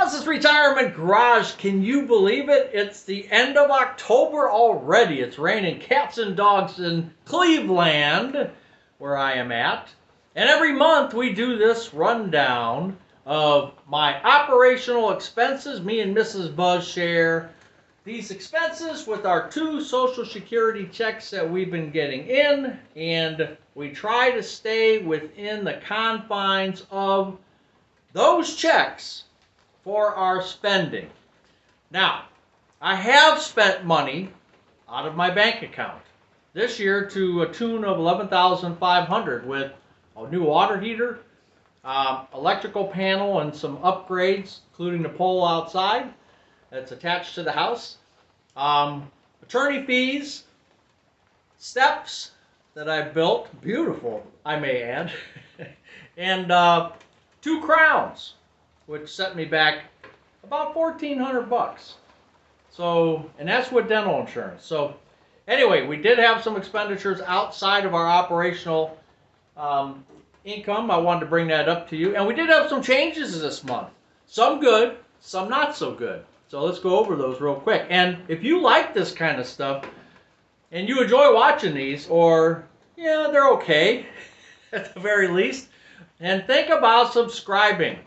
Buzz's Retirement Garage. Can you believe it? It's the end of October already. It's raining cats and dogs in Cleveland, where I am at. And every month we do this rundown of my operational expenses. Me and Mrs. Buzz share these expenses with our 2 Social Security checks that we've been getting in. And we try to stay within the confines of those checks for our spending. Now, I have spent money out of my bank account this year to a tune of $11,500 with a new water heater, electrical panel, and some upgrades, including the pole outside that's attached to the house, attorney fees, steps that I built, beautiful, I may add, and 2 crowns, which set me back about $1,400. So, and that's with dental insurance. So, anyway, we did have some expenditures outside of our operational income. I wanted to bring that up to you. And we did have some changes this month. Some good, some not so good. So let's go over those real quick. And if you like this kind of stuff, and you enjoy watching these, or, yeah, they're okay, at the very least, and think about subscribing.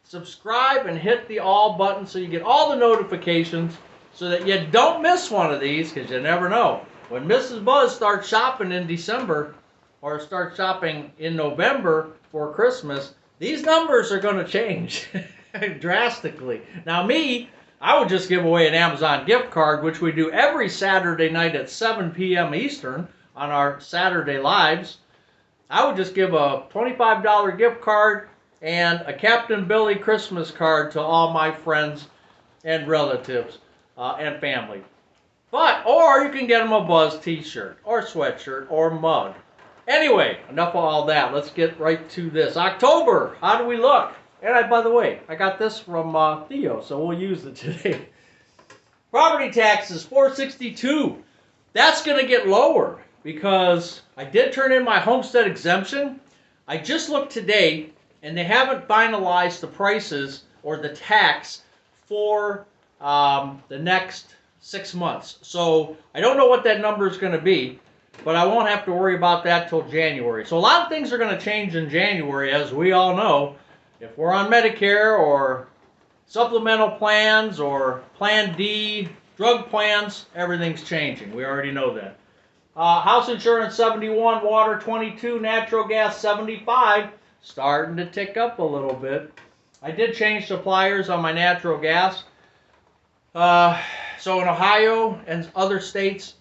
Subscribe and hit the all button so you get all the notifications so that you don't miss one of these, because you never know. When Mrs. Buzz starts shopping in December or starts shopping in November for Christmas, these numbers are going to change drastically. Now me, I would just give away an Amazon gift card, which we do every Saturday night at 7 p.m. Eastern on our Saturday Lives. I would just give a $25 gift card and a Captain Billy Christmas card to all my friends and relatives and family. Or you can get them a Buzz t-shirt or sweatshirt or mug. Anyway, enough of all that. Let's get right to this. October, how do we look? And by the way, I got this from Theo, so we'll use it today. Property taxes, $462. That's going to get lower because I did turn in my homestead exemption. I just looked today, and they haven't finalized the prices or the tax for the next 6 months. So I don't know what that number is going to be, but I won't have to worry about that till January. So a lot of things are going to change in January, as we all know. If we're on Medicare or supplemental plans or Plan D, drug plans, everything's changing. We already know that. House insurance 71, water 22, natural gas 75. Starting to tick up a little bit. I did change suppliers on my natural gas. So in Ohio and other states,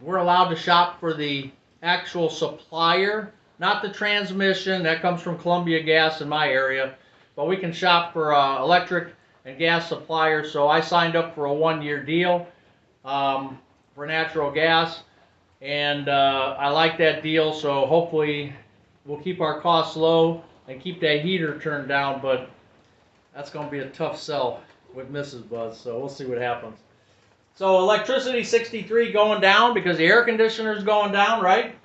we're allowed to shop for the actual supplier, not the transmission. That comes from Columbia Gas in my area. But we can shop for electric and gas suppliers. So I signed up for a 1-year deal for natural gas. And I like that deal, so hopefully we'll keep our costs low and keep that heater turned down, but that's going to be a tough sell with Mrs. Buzz, so we'll see what happens. So electricity, 63, going down because the air conditioner is going down, right?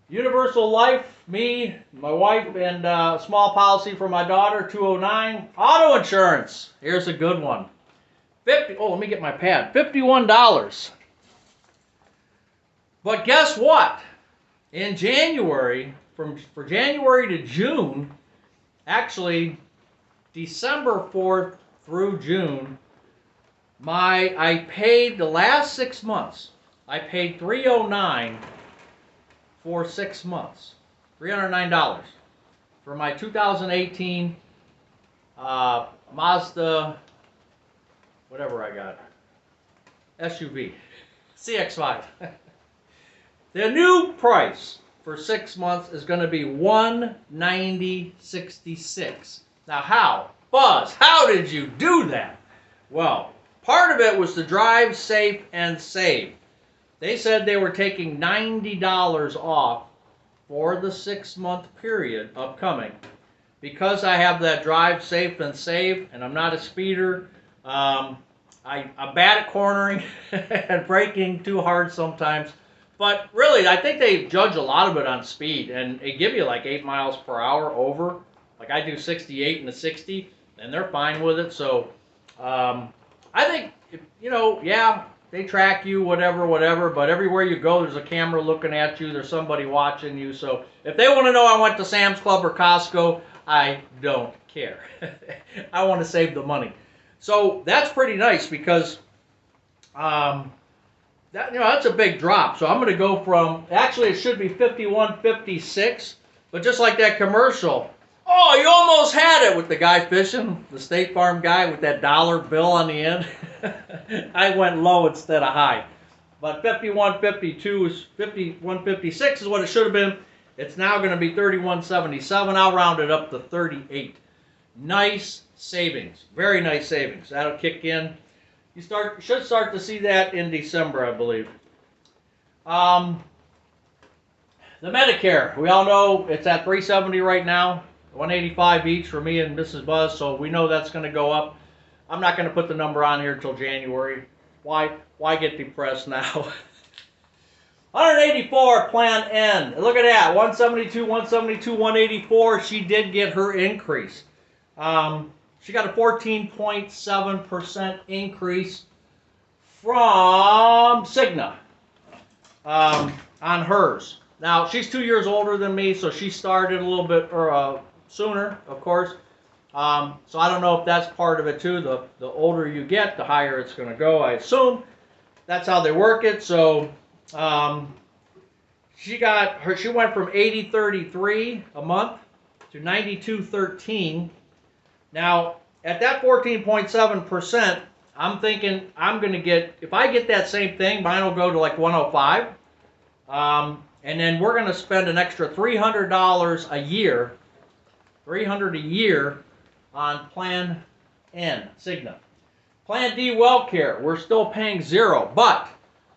Universal life, me, my wife, and a small policy for my daughter, 209. Auto insurance, here's a good one. Let me get my pad. $51. But guess what? In January, for January to June, actually December 4th through June, I paid the last 6 months. I paid $309 for 6 months. $309 for my 2018 Mazda, whatever I got, SUV, CX-5. The new price for 6 months is going to be $190.66. Now how? Buzz, how did you do that? Well, part of it was to drive safe and save. They said they were taking $90 off for the 6-month period upcoming. Because I have that drive safe and save, and I'm not a speeder, I'm bad at cornering and braking too hard sometimes. But really, I think they judge a lot of it on speed, and they give you like 8 miles per hour over. Like I do 68 and a 60. and they're fine with it. So I think, yeah, they track you, whatever, but everywhere you go, there's a camera looking at you. There's somebody watching you. So if they want to know I went to Sam's Club or Costco, I don't care. I want to save the money. So that's pretty nice because that's a big drop. So I'm going to go from, actually it should be 51.56, but just like that commercial, oh, you almost had it with the guy fishing, the State Farm guy with that dollar bill on the end. I went low instead of high. But 51.52 is 51.56 is what it should have been. It's now going to be 31.77. I'll round it up to 38. Nice savings. Very nice savings. That'll kick in. You should start to see that in December, I believe. The Medicare, we all know it's at $370 right now. $185 each for me and Mrs. Buzz, so we know that's going to go up. I'm not going to put the number on here until January. Why get depressed now? 184 Plan N. Look at that. 172, 172, 184. She did get her increase. She got a 14.7% increase from Cigna on hers. Now, she's 2 years older than me, so she started a little bit sooner, of course. So I don't know if that's part of it too. The older you get, the higher it's going to go, I assume. That's how they work it. So she went from $80.33 a month to $92.13. Now, at that 14.7%, I'm thinking I'm going to get, if I get that same thing, mine will go to like 105. And then we're going to spend an extra $300 a year, $300 a year on Plan N, Cigna. Plan D, WellCare, we're still paying $0, but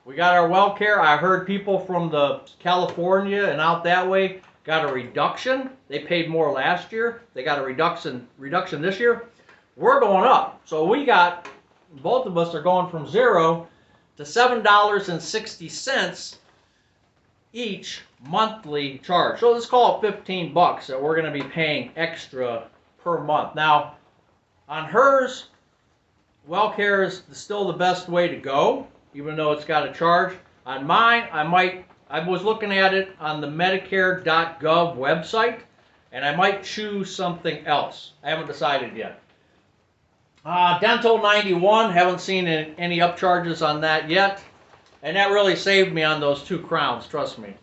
we got our WellCare. I heard people from the California and out that way got a reduction. They paid more last year. They got a reduction this year. We're going up. So both of us are going from $0 to $7.60 each monthly charge. So let's call it $15 that we're going to be paying extra per month. Now, on hers, WellCare is still the best way to go, even though it's got a charge. On mine, I was looking at it on the Medicare.gov website, and I might choose something else. I haven't decided yet. Dental 91, haven't seen any upcharges on that yet. And that really saved me on those 2 crowns, trust me.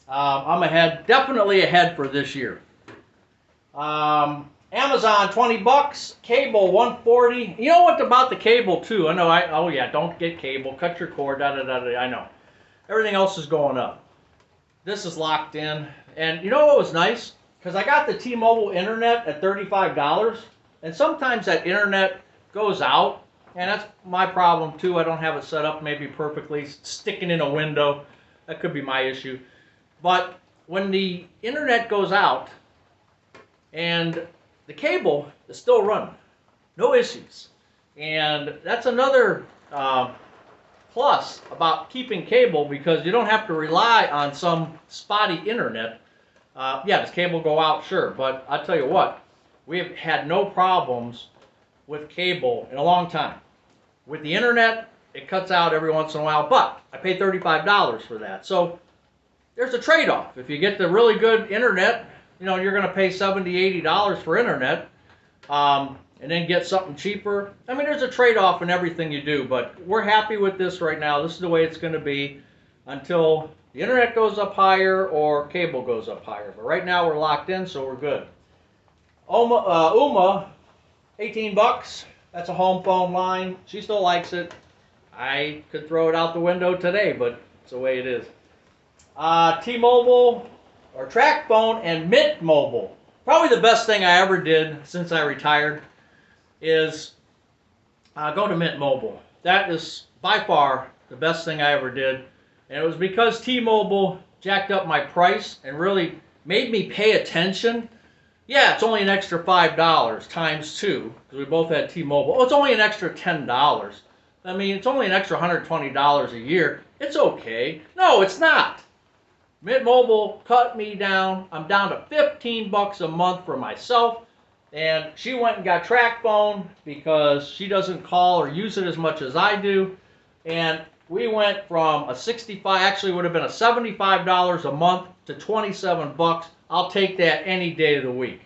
I'm ahead, definitely ahead for this year. Amazon, $20. Cable, $140. You know what about the cable, too? I know, oh yeah, don't get cable. Cut your cord, da-da-da-da. I know. Everything else is going up. This is locked in. And you know what was nice? Because I got the T-Mobile internet at $35. And sometimes that internet goes out. And that's my problem, too. I don't have it set up maybe perfectly. Sticking in a window. That could be my issue. But when the internet goes out and the cable is still running, no issues. And that's another plus about keeping cable, because you don't have to rely on some spotty internet. Yeah, does cable go out? Sure. But I'll tell you what, we have had no problems with cable in a long time. With the internet, it cuts out every once in a while, but I paid $35 for that. So there's a trade-off. If you get the really good internet, you're going to pay $70, $80 for internet, and then get something cheaper. I mean, there's a trade-off in everything you do, but we're happy with this right now. This is the way it's going to be until the internet goes up higher or cable goes up higher. But right now we're locked in, so we're good. Uma, $18. That's a home phone line. She still likes it. I could throw it out the window today, but it's the way it is. T-Mobile, or TracFone, and Mint Mobile. Probably the best thing I ever did since I retired is go to Mint Mobile. That is by far the best thing I ever did. And it was because T-Mobile jacked up my price and really made me pay attention. Yeah, it's only an extra $5 times 2, because we both had T-Mobile. Oh, it's only an extra $10. I mean, it's only an extra $120 a year. It's okay. No, it's not. Mint Mobile cut me down. I'm down to $15 a month for myself. And she went and got track phone because she doesn't call or use it as much as I do. And we went from a 65, actually would have been a $75 a month to 27 bucks. I'll take that any day of the week.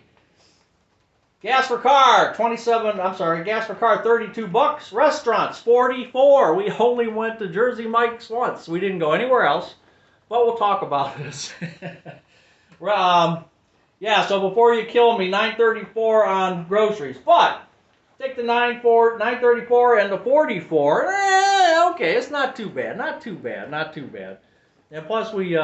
Gas for car, gas for car, 32 bucks. Restaurants, 44. We only went to Jersey Mike's once. We didn't go anywhere else, but we'll talk about this. Yeah, so before you kill me, $9.34 on groceries. But take the 9.34 and the 44. Okay, it's not too bad. Not too bad. Not too bad. And plus, we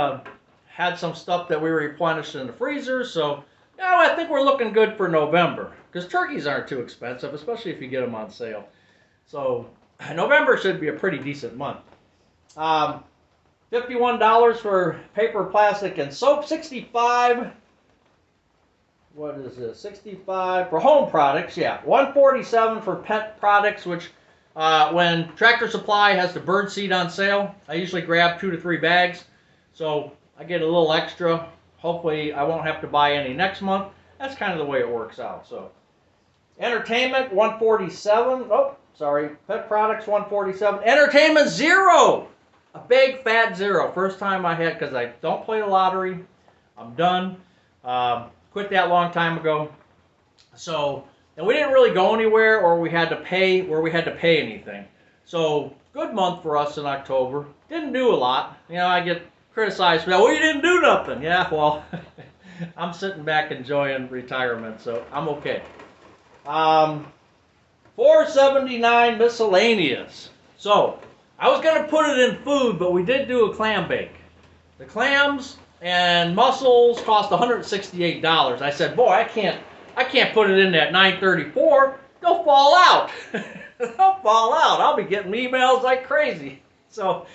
had some stuff that we replenished in the freezer. So, yeah, I think we're looking good for November. Because turkeys aren't too expensive, especially if you get them on sale. So, November should be a pretty decent month. $51 for paper, plastic, and soap. $65. What is this? $65 for home products. Yeah, $147 for pet products, which when Tractor Supply has the bird seed on sale, I usually grab 2 to 3 bags. So I get a little extra. Hopefully I won't have to buy any next month. That's kind of the way it works out. So entertainment, $147. Oh, sorry. Pet products, $147. Entertainment, $0. A big fat 0. First time I had, because I don't play the lottery. I'm done. Quit that long time ago. So, and we didn't really go anywhere or we had to pay anything. So, good month for us in October. Didn't do a lot. You know, I get criticized for that. Well, you didn't do nothing. Yeah, well, I'm sitting back enjoying retirement, so I'm okay. $4.79 miscellaneous. So, I was going to put it in food, but we did do a clam bake. The clams and mussels cost $168. I said, boy, I can't put it in that $9.34. They'll fall out. They'll fall out. I'll be getting emails like crazy. So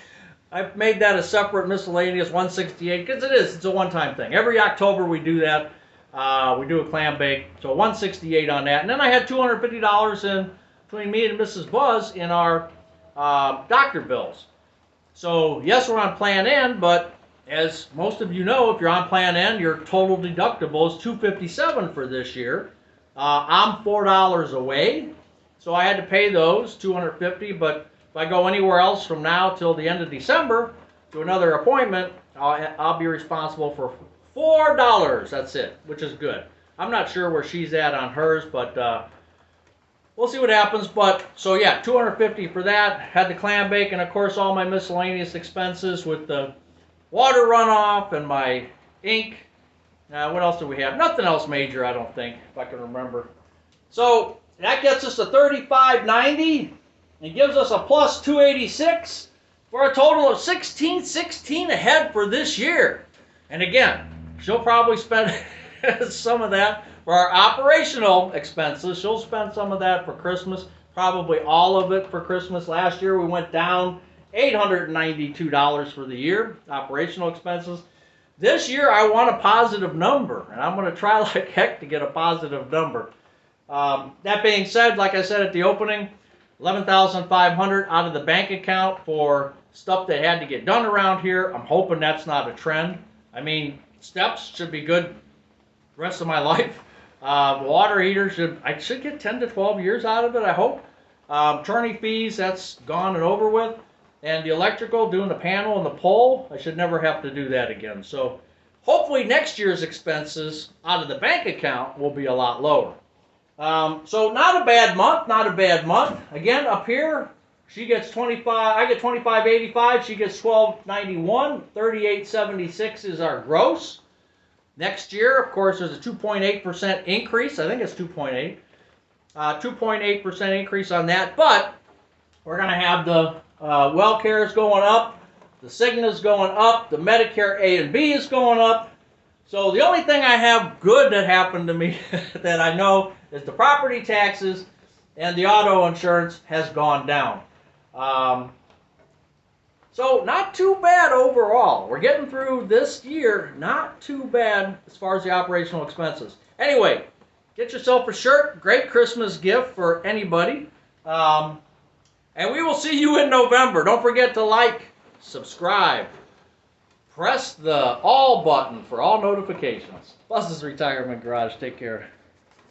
I made that a separate miscellaneous $168 because it's a one-time thing. Every October we do that. We do a clam bake. So $168 on that. And then I had $250 in between me and Mrs. Buzz in our doctor bills. So yes, we're on Plan N, but as most of you know, if you're on Plan N, your total deductible is $257 for this year. I'm $4 away, so I had to pay those, $250. But if I go anywhere else from now till the end of December to another appointment, I'll be responsible for $4. That's it, which is good. I'm not sure where she's at on hers, but we'll see what happens. But so yeah, $250 for that. Had the clam bake, and of course all my miscellaneous expenses with the water runoff and my ink. What else do we have? Nothing else major, I don't think, if I can remember. So that gets us to $35.90 and gives us a plus $286 for a total of $16.16 ahead for this year. And again, she'll probably spend some of that for our operational expenses. She'll spend some of that for Christmas, probably all of it for Christmas. Last year we went down $892 for the year, operational expenses. This year I want a positive number, and I'm going to try like heck to get a positive number. That being said, like I said at the opening, $11,500 out of the bank account for stuff that had to get done around here. I'm hoping that's not a trend. I mean, steps should be good the rest of my life. Water heater I should get 10 to 12 years out of it, I hope. Attorney fees, that's gone and over with. And the electrical, doing the panel and the pole, I should never have to do that again. So hopefully next year's expenses out of the bank account will be a lot lower. So not a bad month, not a bad month. Again, up here, she gets 25, I get 25.85, she gets 12.91, 38.76 is our gross. Next year, of course, there's a 2.8% increase. I think it's 2.8. 2.8% increase on that, but we're going to have the WellCare is going up, the Cigna is going up, the Medicare A and B is going up. So the only thing I have good that happened to me that I know is the property taxes and the auto insurance has gone down. So not too bad overall. We're getting through this year, not too bad as far as the operational expenses. Anyway, get yourself a shirt, great Christmas gift for anybody. And we will see you in November. Don't forget to like, subscribe, press the all button for all notifications. Buzz's Retirement Garage. Take care.